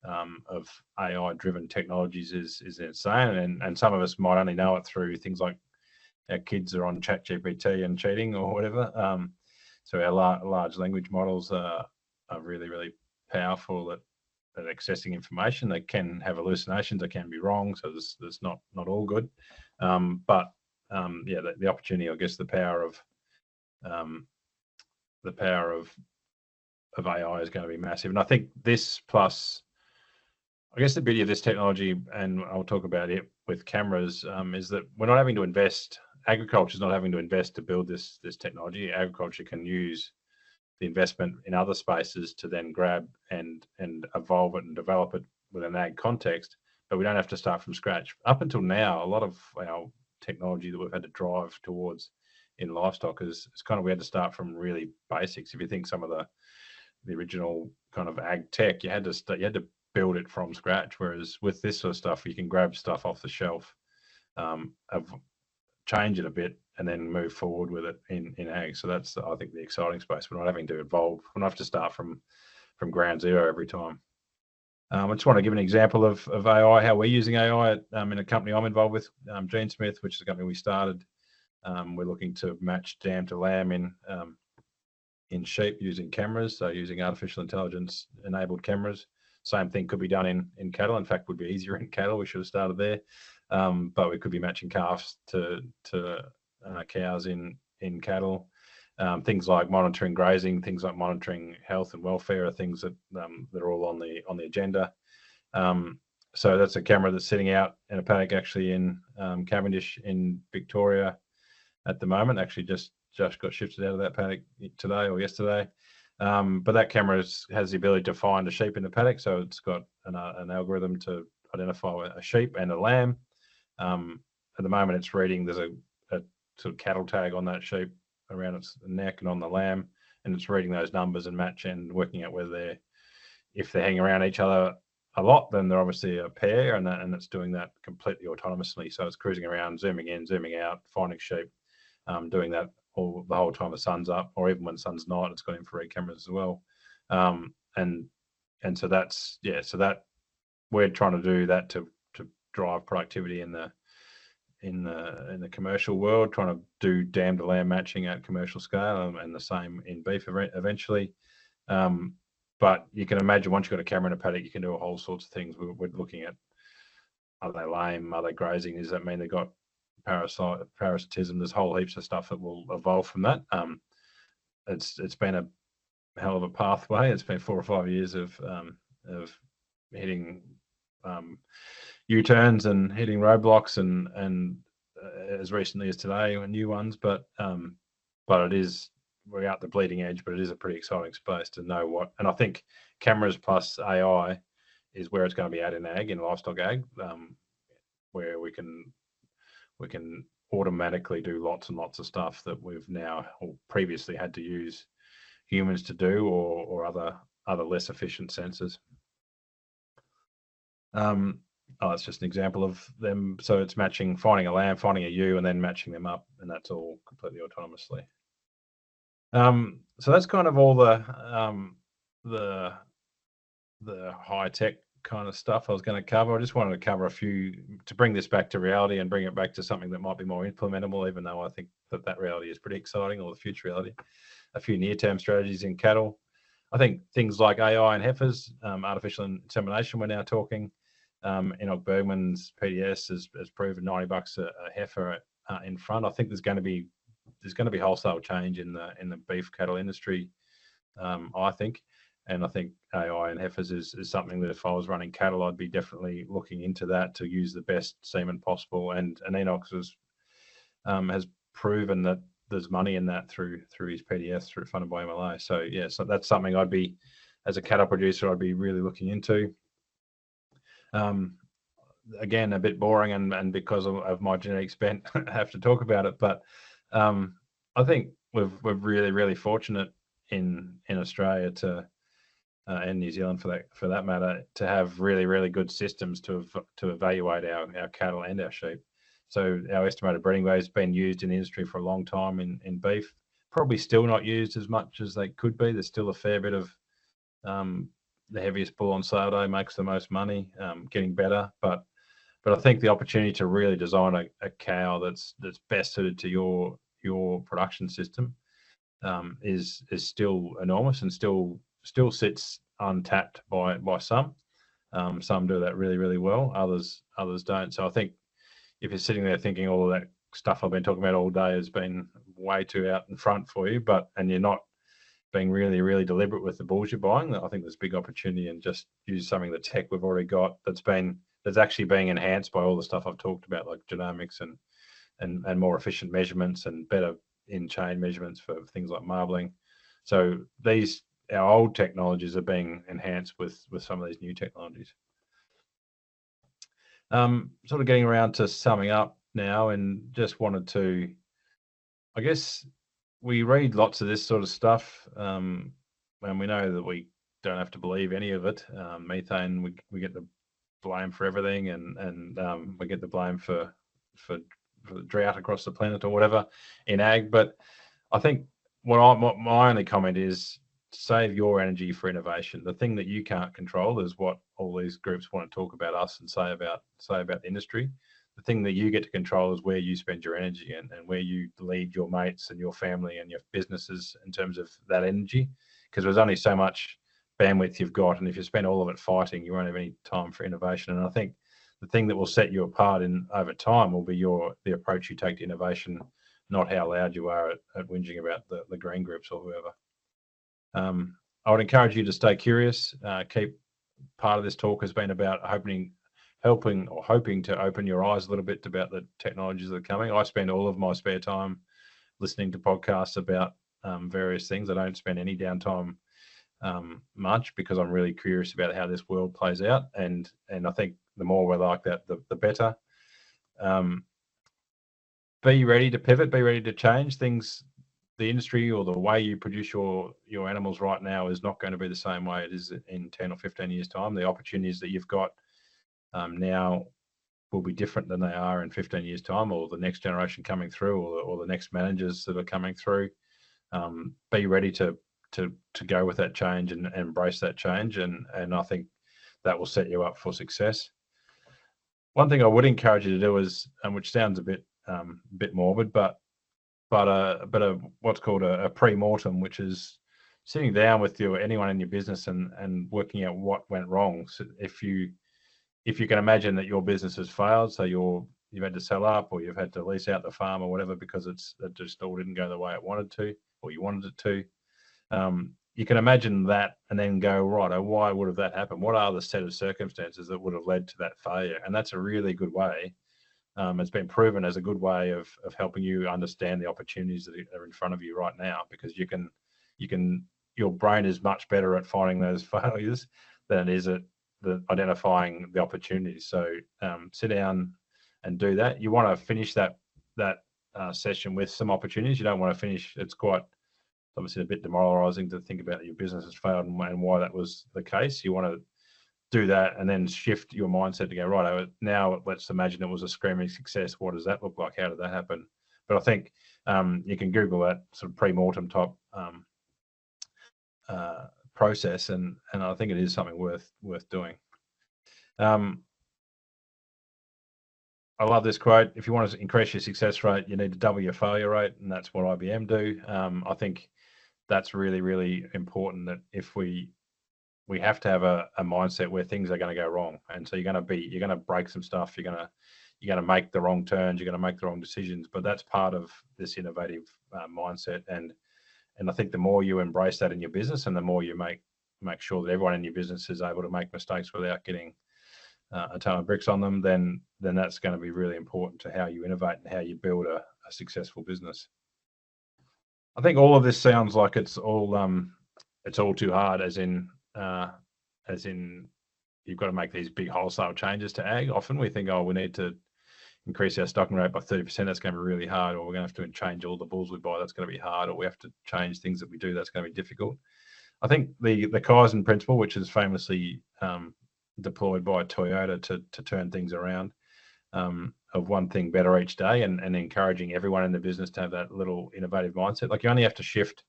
of AI-driven technologies is insane, and some of us might only know it through things like our kids are on ChatGPT and cheating or whatever. So our large language models are really, really powerful at accessing information. They can have hallucinations. They can be wrong. So there's not all good. But the opportunity, I guess, the power of the power of AI is going to be massive. And I think this plus, I guess the beauty of this technology, and I'll talk about it with cameras, is that we're not having to invest. Agriculture is not having to invest to build this technology. Agriculture can use the investment in other spaces to then grab and evolve it and develop it with an ag context, but we don't have to start from scratch. Up until now, a lot of our technology that we've had to drive towards in livestock is kind of, we had to start from really basics. If you think some of the original kind of ag tech, you had to build it from scratch. Whereas with this sort of stuff, you can grab stuff off the shelf, change it a bit, and then move forward with it in ag. So that's, I think, the exciting space. We're not having to evolve. We don't have to start from ground zero every time. I just want to give an example of AI, how we're using AI in a company I'm involved with, GeneSmith, which is a company we started. We're looking to match dam to lamb in sheep using cameras, so using artificial intelligence enabled cameras. Same thing could be done in cattle. In fact, would be easier in cattle. We should have started there. But we could be matching calves to cows in cattle. Things like monitoring grazing, things like monitoring health and welfare are things that are all on the agenda. So that's a camera that's sitting out in a paddock actually in Cavendish in Victoria at the moment. Actually just got shifted out of that paddock today or yesterday. But that camera has the ability to find a sheep in the paddock. So it's got an algorithm to identify a sheep and a lamb. At the moment, it's reading, there's a sort of cattle tag on that sheep around its neck and on the lamb, and it's reading those numbers and match and working out whether if they're hanging around each other a lot, then they're obviously a pair, and it's doing that completely autonomously. So it's cruising around, zooming in, zooming out, finding sheep, doing that the whole time the sun's up, or even when the sun's not. It's got infrared cameras as well, and so that's so that we're trying to do that to drive productivity in the commercial world, trying to do dam to lamb matching at commercial scale, and the same in beef eventually. But you can imagine once you've got a camera in a paddock, you can do a whole sorts of things. We're looking at, are they lame? Are they grazing? Does that mean they've got parasitism? There's whole heaps of stuff that will evolve from that. It's been a hell of a pathway. It's been 4 or 5 years of hitting U-turns and hitting roadblocks, and as recently as today, new ones. But it is, we're out the bleeding edge, but it is a pretty exciting space to know what. And I think cameras plus AI is where it's going to be at in ag, in livestock ag, where we can automatically do lots and lots of stuff that we've now or previously had to use humans to do, or other less efficient sensors. It's just an example of them. So it's matching, finding a lamb, finding a ewe, and then matching them up, and that's all completely autonomously. So that's kind of all the high tech kind of stuff I was going to cover. I just wanted to cover a few to bring this back to reality and bring it back to something that might be more implementable, even though I think that reality is pretty exciting, or the future reality. A few near-term strategies in cattle. I think things like AI and heifers, artificial insemination, we're now talking. Enoch Bergman's PDS has proven $90 a heifer in front. I think there's going to be wholesale change in the beef cattle industry. I think, and I think AI and heifers is something that if I was running cattle, I'd be definitely looking into that to use the best semen possible. And Enoch has proven that there's money in that through his PDS, funded by MLA. So yeah, so that's something I'd be, as a cattle producer, I'd be really looking into. Again, a bit boring, and because of my genetics bent, I have to talk about it. But I think we're really, really fortunate in Australia to and New Zealand for that matter, to have really, really good systems to evaluate our cattle and our sheep. So our estimated breeding weight has been used in the industry for a long time in beef. Probably still not used as much as they could be. There's still a fair bit of the heaviest bull on sale day makes the most money, getting better. But I think the opportunity to really design a cow that's best suited to your production system is still enormous, and still sits untapped by some. Some do that really, really well. Others don't. So I think if you're sitting there thinking all of that stuff I've been talking about all day has been way too out in front for you, and you're not being really, really deliberate with the bulls you're buying. I think there's big opportunity, and just use something the tech we've already got that's actually being enhanced by all the stuff I've talked about, like genomics and more efficient measurements and better in-chain measurements for things like marbling. So our old technologies are being enhanced with some of these new technologies. Sort of getting around to summing up now, and just wanted to, I guess, we read lots of this sort of stuff, and we know that we don't have to believe any of it. Methane, we get the blame for everything, and we get the blame for the drought across the planet or whatever in ag. But I think what my only comment is, save your energy for innovation. The thing that you can't control is what all these groups want to talk about us and say about the industry. The thing that you get to control is where you spend your energy and where you lead your mates and your family and your businesses in terms of that energy, because there's only so much bandwidth you've got, and if you spend all of it fighting, you won't have any time for innovation. And I think the thing that will set you apart over time will be the approach you take to innovation, not how loud you are at whinging about the green groups or whoever. I would encourage you to stay curious. Keep part of this talk has been about hoping to open your eyes a little bit about the technologies that are coming. I spend all of my spare time listening to podcasts about various things. I don't spend any downtime much, because I'm really curious about how this world plays out, and I think the more we're like that, the better. Be ready to pivot, be ready to change things. The industry or the way you produce your animals right now is not going to be the same way it is in 10 or 15 years time. The opportunities that you've got now will be different than they are in 15 years time, or the next generation coming through, or the next managers that are coming through. Be ready to go with that change and embrace that change, and I think that will set you up for success. One thing I would encourage you to do is, which sounds a bit morbid, but what's called a pre-mortem, which is sitting down with anyone in your business and working out what went wrong. So if you can imagine that your business has failed, so you've had to sell up, or you've had to lease out the farm or whatever because it just all didn't go the way it wanted to, or you wanted it to. You can imagine that and then go, right, why would have that happened? What are the set of circumstances that would have led to that failure? And that's a really good way. It's been proven as a good way of helping you understand the opportunities that are in front of you right now, because your brain is much better at finding those failures than it is at identifying the opportunities. So sit down and do that. You want to finish that session with some opportunities. You don't want to finish. It's quite obviously a bit demoralizing to think about that your business has failed and why that was the case. You want to do that and then shift your mindset to go, right, now let's imagine it was a screaming success. What does that look like? How did that happen? But I think you can Google that sort of pre-mortem type process, and I think it is something worth doing. I love this quote: if you want to increase your success rate, you need to double your failure rate, and that's what IBM do. I think that's really, really important, that if we have to have a mindset where things are going to go wrong, and so you're going to break some stuff, you're going to make the wrong turns, you're going to make the wrong decisions, but that's part of this innovative mindset, and I think the more you embrace that in your business, and the more you make sure that everyone in your business is able to make mistakes without getting a ton of bricks on them, then that's going to be really important to how you innovate and how you build a successful business. I think all of this sounds like it's all too hard, as in you've got to make these big wholesale changes to ag. Often we think, we need to increase our stocking rate by 30%. That's going to be really hard, or we're going to have to change all the bulls we buy. That's going to be hard, or we have to change things that we do. That's going to be difficult. I think the Kaizen principle, which is famously deployed by Toyota to turn things around, of one thing better each day, and encouraging everyone in the business to have that little innovative mindset. Like, you only have to shift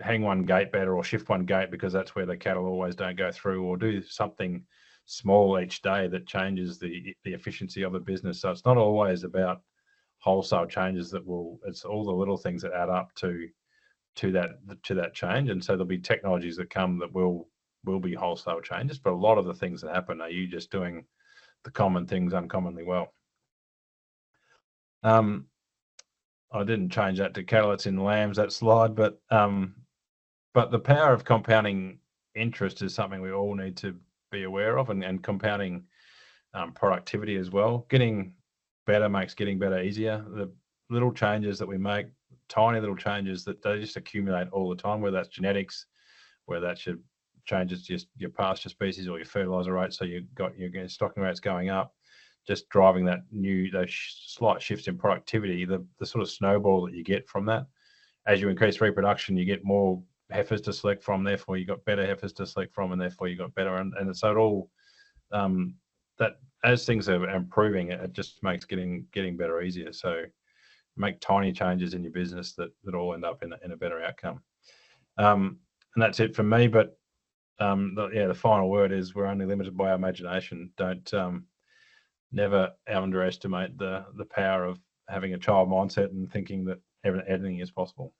hang one gate better, or shift one gate because that's where the cattle always don't go through, or do something small each day that changes the efficiency of the business. So it's not always about wholesale changes it's all the little things that add up to that change. And so there'll be technologies that come that will be wholesale changes, but a lot of the things that happen are you just doing the common things uncommonly well. I didn't change that to cattle. It's in lambs, that slide, but the power of compounding interest is something we all need to be aware of, and compounding productivity as well. Getting better makes getting better easier. The little changes that we make, tiny little changes that they just accumulate all the time, whether that's genetics, whether that's your changes to your pasture species or your fertilizer rate, so you've got your stocking rates going up, just driving those slight shifts in productivity, the sort of snowball that you get from that. As you increase reproduction, you get more heifers to select from, therefore you got better heifers to select from, and therefore you got better, and so it all that as things are improving, it just makes getting better easier. So make tiny changes in your business that all end up in a better outcome. And that's it for me. But the final word is we're only limited by our imagination. Don't never underestimate the power of having a child mindset and thinking that everything is possible.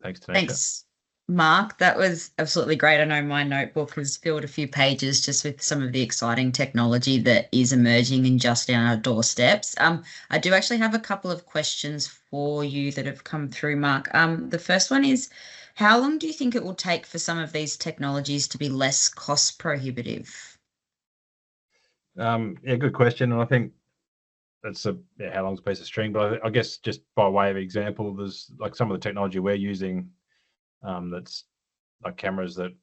Thanks, Tanisha. Thanks, Mark. That was absolutely great. I know my notebook has filled a few pages just with some of the exciting technology that is emerging and just down our doorsteps. I do actually have a couple of questions for you that have come through, Mark. The first one is, how long do you think it will take for some of these technologies to be less cost prohibitive? Good question. And I think that's how long's a piece of string, but I guess just by way of example, there's like some of the technology we're using that's like cameras that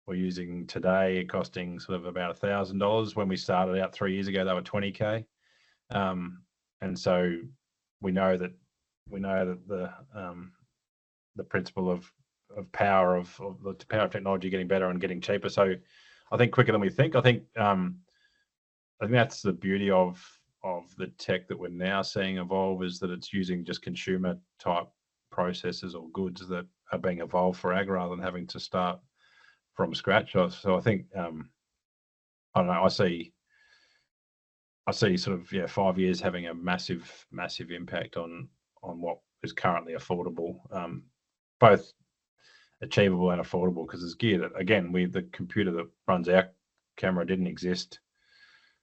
we're using today costing sort of about $1,000. When we started out 3 years ago, they were $20K. And so we know that the principle of power of the power of technology getting better and getting cheaper. So I think quicker than we think. I think that's the beauty of the tech that we're now seeing evolve, is that it's using just consumer type processes or goods that are being evolved for ag rather than having to start from scratch. So I think I don't know. I see sort of 5 years having a massive impact on what is currently affordable, both achievable and affordable, because it's gear that, again, the computer that runs our camera didn't exist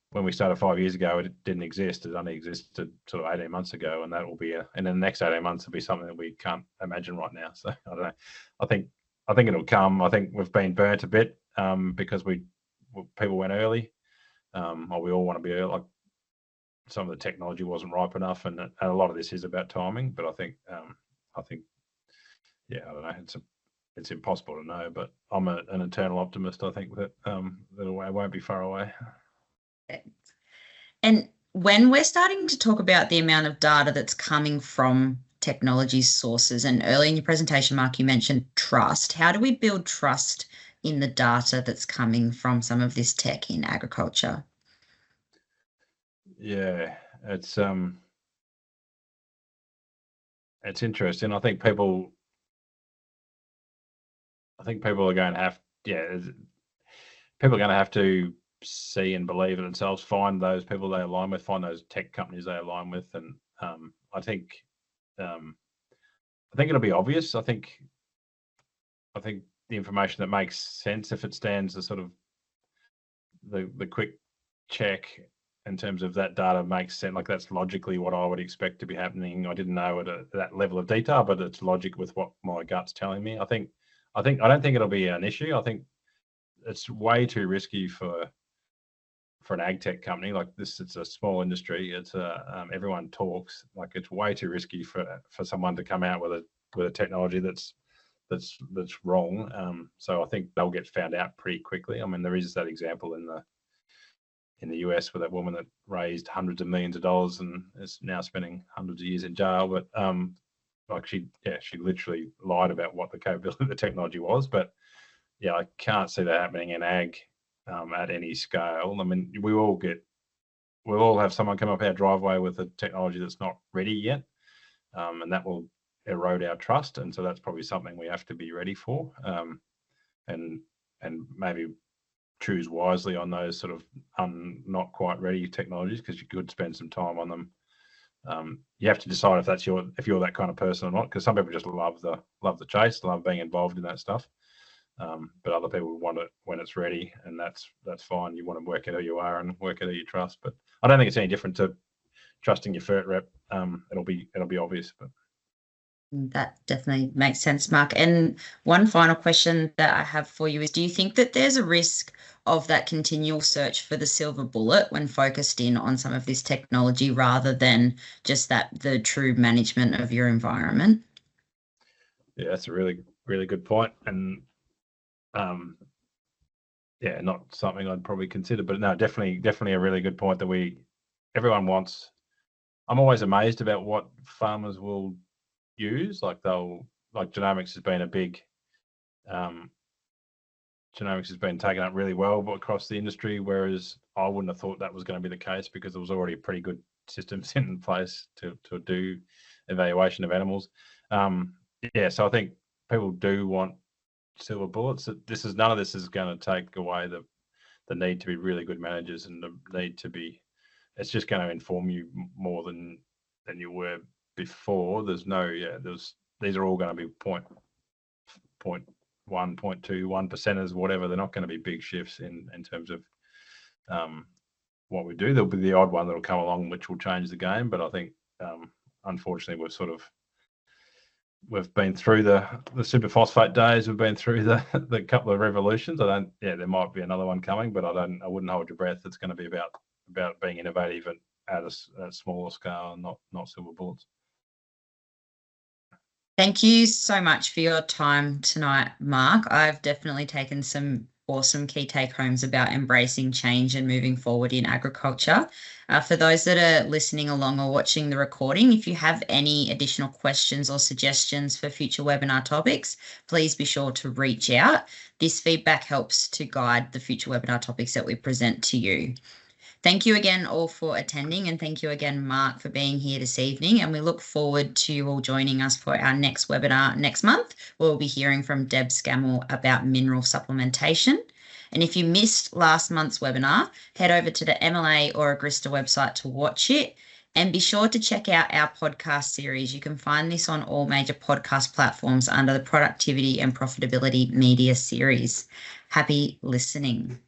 when we started 5 years ago. It didn't exist. It only existed sort of 18 months ago, and that will be and in the next 18 months will be something that we can't imagine right now. So I don't know. I think it'll come. I think we've been burnt a bit because people went early, or we all want to be early. Like, some of the technology wasn't ripe enough, and a lot of this is about timing. But I think I don't know. It's impossible to know, but I'm an eternal optimist. I think that it won't be far away. And when we're starting to talk about the amount of data that's coming from technology sources, and early in your presentation, Mark, you mentioned trust. How do we build trust in the data that's coming from some of this tech in agriculture? Yeah, it's interesting. I think people are going to have people are going to have to see and believe in themselves, find those people they align with, find those tech companies they align with, and I think it'll be obvious. I think the information that makes sense, if it stands the sort of the quick check in terms of that data makes sense, like that's logically what I would expect to be happening. I didn't know at that level of detail, but it's logic with what my gut's telling me. I don't think it'll be an issue. I think it's way too risky for an ag tech company like this. It's a small industry. It's everyone talks, like, it's way too risky for someone to come out with a technology that's wrong. So I think they'll get found out pretty quickly. I mean, there is that example in the US with that woman that raised hundreds of millions of dollars and is now spending hundreds of years in jail. But like she literally lied about what the capability of the technology was. But yeah, I can't see that happening in ag at any scale. I mean, we'll all have someone come up our driveway with a technology that's not ready yet, and that will erode our trust. And so that's probably something we have to be ready for, and maybe choose wisely on those sort of not quite ready technologies, because you could spend some time on them. You have to decide if you're that kind of person or not, because some people just love the chase, love being involved in that stuff. But other people want it when it's ready, and that's fine. You want to work out who you are and work out who you trust. But I don't think it's any different to trusting your FERT rep, it'll be obvious. But that definitely makes sense, Mark. And one final question that I have for you is, do you think that there's a risk of that continual search for the silver bullet when focused in on some of this technology rather than just the true management of your environment? Yeah, that's a really, really good point. And yeah, not something I'd probably consider, but no, definitely a really good point that everyone wants. I'm always amazed about what farmers will use. Like genomics has been a big, genomics has been taken up really well across the industry, whereas I wouldn't have thought that was going to be the case because there was already pretty good systems in place to do evaluation of animals. Yeah, so I think people do want silver bullets. None of this is going to take away the need to be really good managers and the need to be. It's just going to inform you more than you were before. These are all going to be point 1, 0.2, 1%ers, whatever. They're not going to be big shifts in terms of what we do. There'll be the odd one that'll come along which will change the game, but I think unfortunately we've been through the superphosphate days. We've been through the couple of revolutions. There might be another one coming, but I wouldn't hold your breath. It's going to be about being innovative and at a smaller scale, not silver bullets. Thank you so much for your time tonight, Mark. I've definitely taken some awesome key take-homes about embracing change and moving forward in agriculture. For those that are listening along or watching the recording, if you have any additional questions or suggestions for future webinar topics, please be sure to reach out. This feedback helps to guide the future webinar topics that we present to you. Thank you again all for attending, and thank you again, Mark, for being here this evening. And we look forward to you all joining us for our next webinar next month. We'll be hearing from Deb Scammell about mineral supplementation. And if you missed last month's webinar, head over to the MLA or Agrista website to watch it. And be sure to check out our podcast series. You can find this on all major podcast platforms under the Productivity and Profitability Media series. Happy listening.